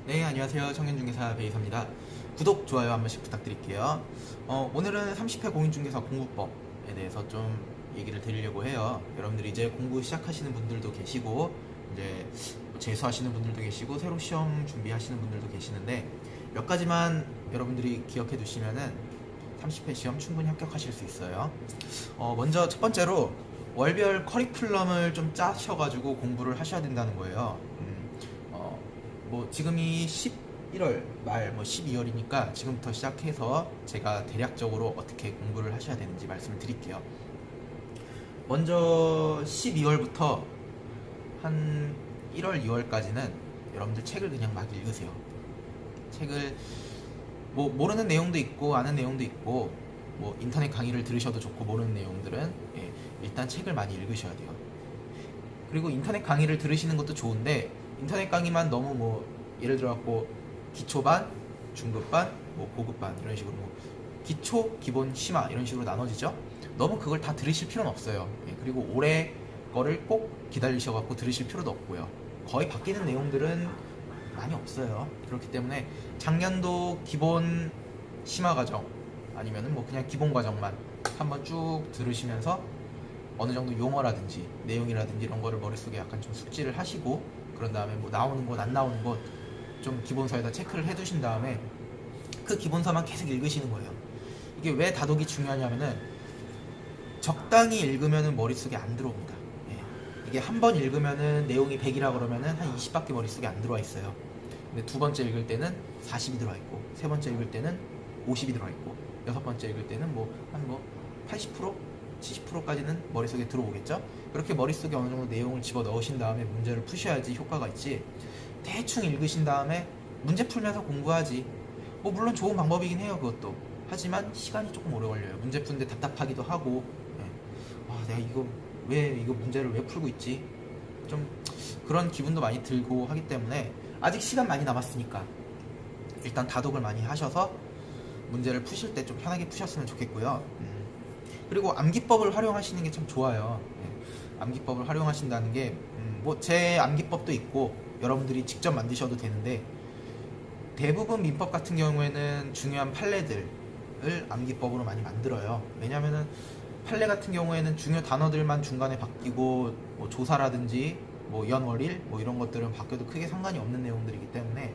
네, 안녕하세요. 청년중개사 베이서입니다. 구독, 좋아요 한 번씩 부탁드릴게요. 오늘은 30회 공인중개사 공부법에 대해서 좀 얘기를 드리려고 해요. 여러분들이 이제 공부 시작하시는 분들도 계시고, 이제 재수하시는 분들도 계시고, 새로 시험 준비하시는 분들도 계시는데, 몇 가지만 여러분들이 기억해 두시면은 30회 시험 충분히 합격하실 수 있어요. 먼저 첫 번째로 월별 커리큘럼을 좀 짜셔가지고 공부를 하셔야 된다는 거예요. 뭐 지금이 11월 말, 뭐 12월이니까 지금부터 시작해서 제가 대략적으로 어떻게 공부를 하셔야 되는지 말씀을 드릴게요. 먼저 12월부터 한 1월, 2월까지는 여러분들 책을 그냥 막 읽으세요. 책을 뭐 모르는 내용도 있고 아는 내용도 있고, 뭐 인터넷 강의를 들으셔도 좋고, 모르는 내용들은 일단 책을 많이 읽으셔야 돼요. 그리고 인터넷 강의를 들으시는 것도 좋은데, 인터넷 강의만 너무 뭐 예를 들어 갖고 기초반, 중급반, 뭐 고급반 이런 식으로 뭐 기초, 기본, 심화 이런 식으로 나눠지죠. 너무 그걸 다 들으실 필요는 없어요. 그리고 올해 거를 꼭 기다리셔 갖고 들으실 필요도 없고요. 거의 바뀌는 내용들은 많이 없어요. 그렇기 때문에 작년도 기본 심화 과정 아니면은 뭐 그냥 기본 과정만 한번 쭉 들으시면서 어느 정도 용어라든지 내용이라든지 이런 거를 머릿속에 약간 좀 숙지를 하시고, 그런 다음에 뭐 나오는 것 안 나오는 것 좀 기본서에다 체크를 해 두신 다음에 그 기본서만 계속 읽으시는 거예요. 이게 왜 다독이 중요하냐면은 적당히 읽으면은 머릿속에 안 들어옵니다. 이게 한 번 읽으면은 내용이 100이라 그러면은 한 20밖에 머릿속에 안 들어와 있어요. 근데 두 번째 읽을 때는 40이 들어와 있고, 세 번째 읽을 때는 50이 들어와 있고, 여섯 번째 읽을 때는 뭐 한 80%? 70%까지는 머릿속에 들어오겠죠? 그렇게 머릿속에 어느 정도 내용을 집어 넣으신 다음에 문제를 푸셔야지 효과가 있지, 대충 읽으신 다음에 문제 풀면서 공부하지, 뭐 물론 좋은 방법이긴 해요, 그것도. 하지만 시간이 조금 오래 걸려요. 문제 푸는데 답답하기도 하고, 내가 이거 문제를 왜 풀고 있지? 좀 그런 기분도 많이 들고 하기 때문에 아직 시간 많이 남았으니까 일단 다독을 많이 하셔서 문제를 푸실 때 좀 편하게 푸셨으면 좋겠고요. 그리고 암기법을 활용하시는 게 참 좋아요. 암기법을 활용하신다는 게, 뭐 제 암기법도 있고 여러분들이 직접 만드셔도 되는데, 대부분 민법 같은 경우에는 중요한 판례들을 암기법으로 많이 만들어요. 왜냐면은 판례 같은 경우에는 중요 단어들만 중간에 바뀌고, 뭐 조사라든지 뭐 연월일 뭐 이런 것들은 바뀌어도 크게 상관이 없는 내용들이기 때문에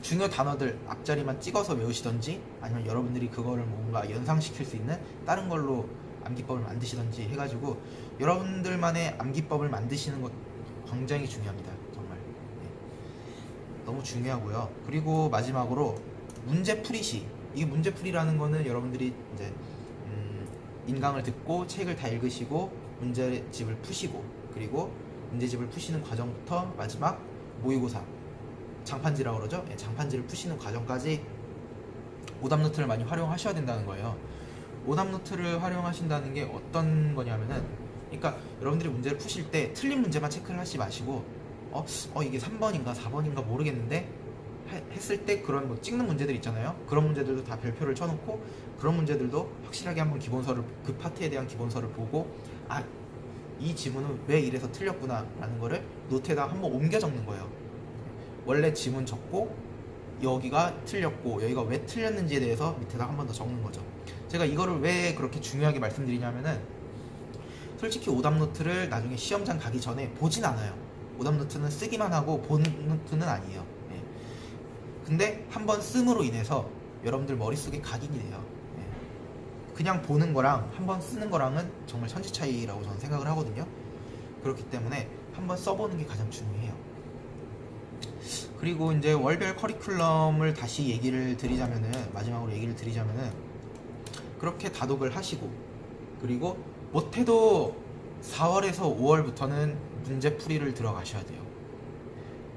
중요 단어들 앞자리만 찍어서 외우시던지, 아니면 여러분들이 그거를 뭔가 연상시킬 수 있는 다른 걸로 암기법을 만드시던지 해가지고 여러분들만의 암기법을 만드시는 것 굉장히 중요합니다. 정말. 너무 중요하고요. 그리고 마지막으로 문제풀이시. 이 문제풀이라는 거는 여러분들이 이제 인강을 듣고 책을 다 읽으시고 문제집을 푸시고, 그리고 문제집을 푸시는 과정부터 마지막 모의고사, 장판지라고 그러죠. 장판지를 푸시는 과정까지 오답노트를 많이 활용하셔야 된다는 거예요. 오답노트를 활용하신다는 게 어떤 거냐면은, 그러니까 여러분들이 문제를 푸실 때 틀린 문제만 체크를 하지 마시고, 이게 3번인가 4번인가 모르겠는데 했을 때 그런 뭐 찍는 문제들 있잖아요. 그런 문제들도 다 별표를 쳐놓고, 그런 문제들도 확실하게 한번 기본서를, 그 파트에 대한 기본서를 보고, 이 지문은 왜 이래서 틀렸구나 라는 거를 노트에다 한번 옮겨 적는 거예요. 원래 지문 적고 여기가 틀렸고 여기가 왜 틀렸는지에 대해서 밑에다 한 번 더 적는 거죠. 제가 이거를 왜 그렇게 중요하게 말씀드리냐면은, 솔직히 오답노트를 나중에 시험장 가기 전에 보진 않아요. 오답노트는 쓰기만 하고 보는 노트는 아니에요. 근데 한 번 씀으로 인해서 여러분들 머릿속에 각인이 돼요. 그냥 보는 거랑 한 번 쓰는 거랑은 정말 천지 차이라고 저는 생각을 하거든요. 그렇기 때문에 한 번 써보는 게 가장 중요해요. 그리고 이제 월별 커리큘럼을 다시 얘기를 드리자면은, 마지막으로 얘기를 드리자면은, 그렇게 다독을 하시고, 그리고 못해도 4월에서 5월부터는 문제풀이를 들어가셔야 돼요.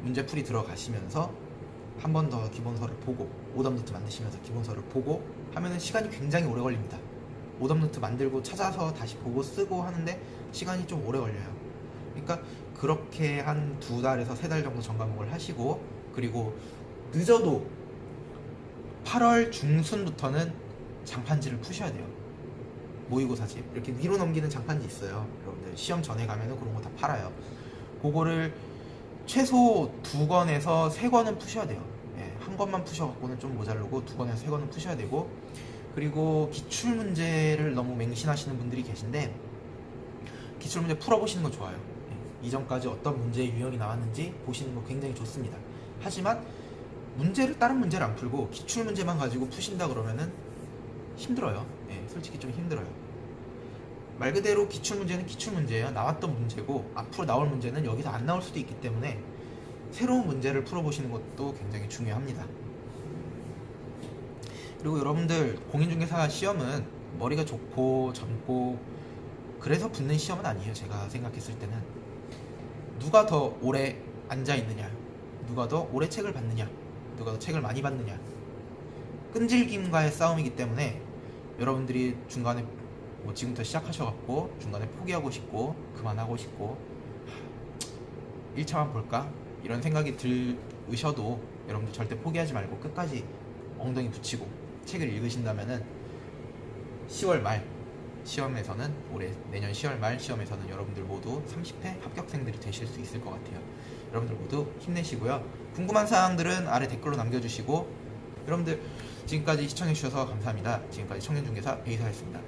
문제풀이 들어가시면서 한 번 더 기본서를 보고, 오답노트 만드시면서 기본서를 보고 하면은 시간이 굉장히 오래 걸립니다. 오답노트 만들고 찾아서 다시 보고 쓰고 하는데 시간이 좀 오래 걸려요. 그러니까 그렇게 한 2달에서 3달 정도 전과목을 하시고, 그리고 늦어도 8월 중순부터는 장판지를 푸셔야 돼요. 모의고사집 이렇게 위로 넘기는 장판지 있어요. 여러분들 시험 전에 가면은 그런 거 다 팔아요. 그거를 최소 2권에서 3권은 푸셔야 돼요. 예, 한 권만 푸셔갖고는 좀 모자르고 2권에서 3권은 푸셔야 되고, 그리고 기출문제를 너무 맹신하시는 분들이 계신데 기출문제 풀어보시는 건 좋아요. 예, 이전까지 어떤 문제의 유형이 나왔는지 보시는 거 굉장히 좋습니다. 하지만 다른 문제를 안 풀고 기출문제만 가지고 푸신다 그러면은 힘들어요. 예, 솔직히 좀 힘들어요. 말 그대로 기출문제는 기출문제예요. 나왔던 문제고 앞으로 나올 문제는 여기서 안 나올 수도 있기 때문에 새로운 문제를 풀어보시는 것도 굉장히 중요합니다. 그리고 여러분들 공인중개사 시험은 머리가 좋고 젊고 그래서 붙는 시험은 아니에요. 제가 생각했을 때는 누가 더 오래 앉아있느냐, 누가 더 오래 책을 봤느냐, 누가 더 책을 많이 봤느냐, 끈질김과의 싸움이기 때문에 여러분들이 중간에 지금부터 시작하셔갖고 중간에 포기하고 싶고 그만하고 싶고 1차만 볼까? 이런 생각이 들으셔도 여러분들 절대 포기하지 말고 끝까지 엉덩이 붙이고 책을 읽으신다면은 10월 말 시험에서는 내년 10월 말 시험에서는 여러분들 모두 30회 합격생들이 되실 수 있을 것 같아요. 여러분들 모두 힘내시고요. 궁금한 사항들은 아래 댓글로 남겨주시고, 여러분들 지금까지 시청해주셔서 감사합니다. 지금까지 청년중개사 베이사였습니다.